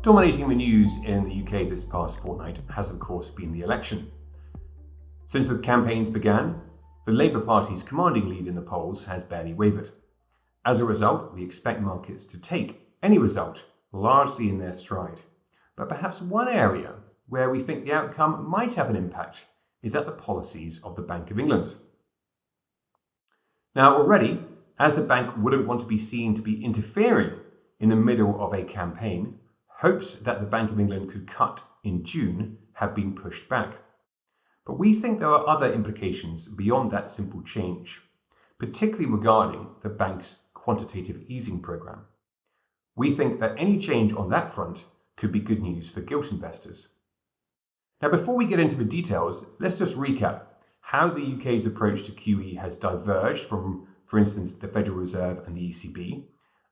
Dominating the news in the UK this past fortnight has of course been the election. Since the campaigns began, the Labour Party's commanding lead in the polls has barely wavered. As a result, we expect markets to take any result largely in their stride. But perhaps one area where we think the outcome might have an impact is at the policies of the Bank of England. Now already, as the bank wouldn't want to be seen to be interfering in the middle of a campaign, hopes that the Bank of England could cut in June have been pushed back. But we think there are other implications beyond that simple change, particularly regarding the bank's quantitative easing programme. We think that any change on that front could be good news for gilt investors. Now, before we get into the details, let's just recap how the UK's approach to QE has diverged from, for instance, the Federal Reserve and the ECB,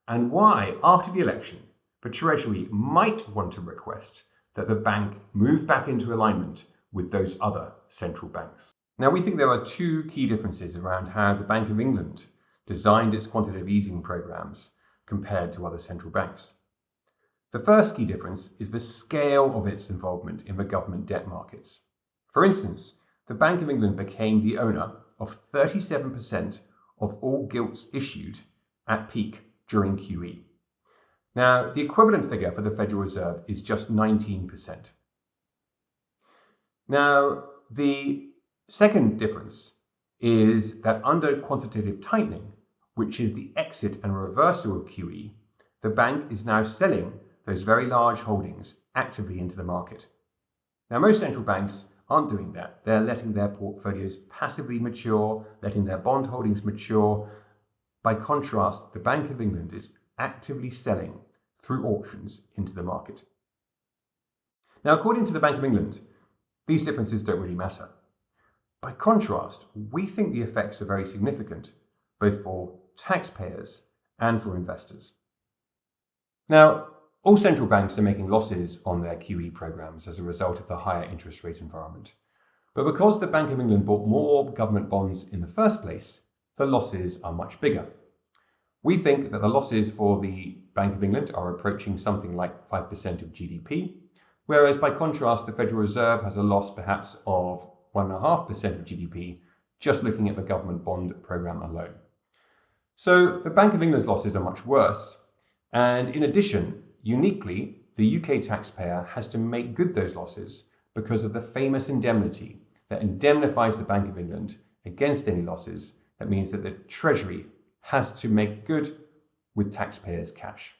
and why, after the election, the Treasury might want to request that the bank move back into alignment with those other central banks. Now, we think there are two key differences around how the Bank of England designed its quantitative easing programs compared to other central banks. The first key difference is the scale of its involvement in the government debt markets. For instance, the Bank of England became the owner of 37% of all gilts issued at peak during QE. Now, the equivalent figure for the Federal Reserve is just 19%. Now, the second difference is that under quantitative tightening, which is the exit and reversal of QE, the bank is now selling those very large holdings actively into the market. Now, most central banks aren't doing that. They're letting their portfolios passively mature, letting their bond holdings mature. By contrast, the Bank of England is actively selling through auctions into the market. Now, according to the Bank of England, these differences don't really matter. By contrast, we think the effects are very significant, both for taxpayers and for investors. Now, all central banks are making losses on their QE programs as a result of the higher interest rate environment. But because the Bank of England bought more government bonds in the first place, the losses are much bigger. We think that the losses for the Bank of England are approaching something like 5% of GDP, whereas by contrast, the Federal Reserve has a loss perhaps of 1.5% of GDP, just looking at the government bond programme alone. So the Bank of England's losses are much worse, and in addition, uniquely, the UK taxpayer has to make good those losses because of the famous indemnity that indemnifies the Bank of England against any losses. That means that the Treasury has to make good with taxpayers' cash.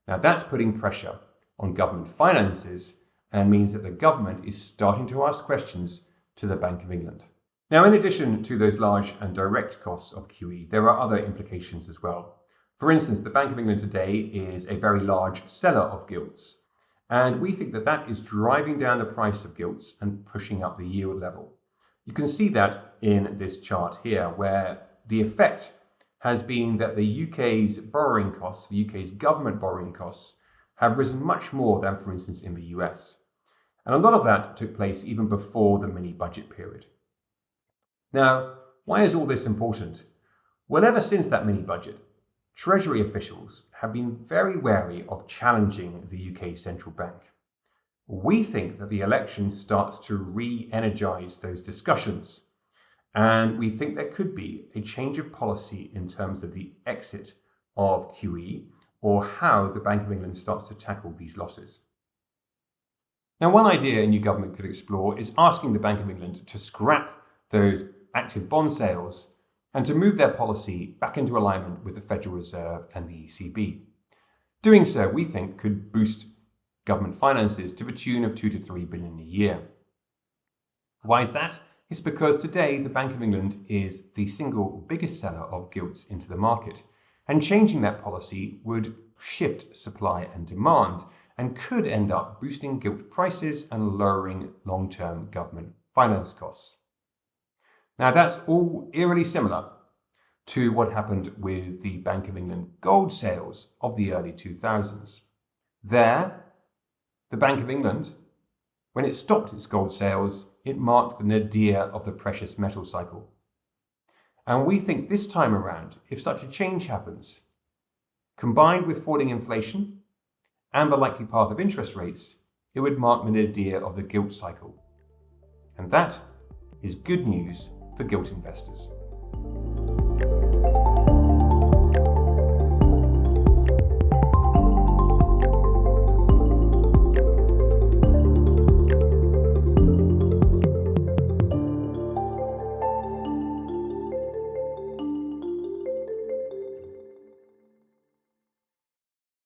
Now, that's putting pressure on government finances and means that the government is starting to ask questions to the Bank of England. Now, in addition to those large and direct costs of QE, there are other implications as well. For instance, the Bank of England today is a very large seller of gilts, and we think that that is driving down the price of gilts and pushing up the yield level. You can see that in this chart here, where the effect has been that the UK's borrowing costs, the UK's government borrowing costs, have risen much more than, for instance, in the US. And a lot of that took place even before the mini-budget period. Now, why is all this important? Well, ever since that mini-budget, Treasury officials have been very wary of challenging the UK central bank. We think that the election starts to re-energise those discussions, and we think there could be a change of policy in terms of the exit of QE or how the Bank of England starts to tackle these losses. Now, one idea a new government could explore is asking the Bank of England to scrap those active bond sales and to move their policy back into alignment with the Federal Reserve and the ECB. Doing so, we think, could boost government finances to the tune of 2 to 3 billion a year. Why is that? It's because today the Bank of England is the single biggest seller of gilts into the market, and changing that policy would shift supply and demand and could end up boosting gilt prices and lowering long-term government finance costs. Now, that's all eerily similar to what happened with the Bank of England gold sales of the early 2000s. There, the Bank of England, when it stopped its gold sales, it marked the nadir of the precious metal cycle. And we think this time around, if such a change happens, combined with falling inflation and the likely path of interest rates, it would mark the nadir of the gilt cycle. And that is good news for gilt investors.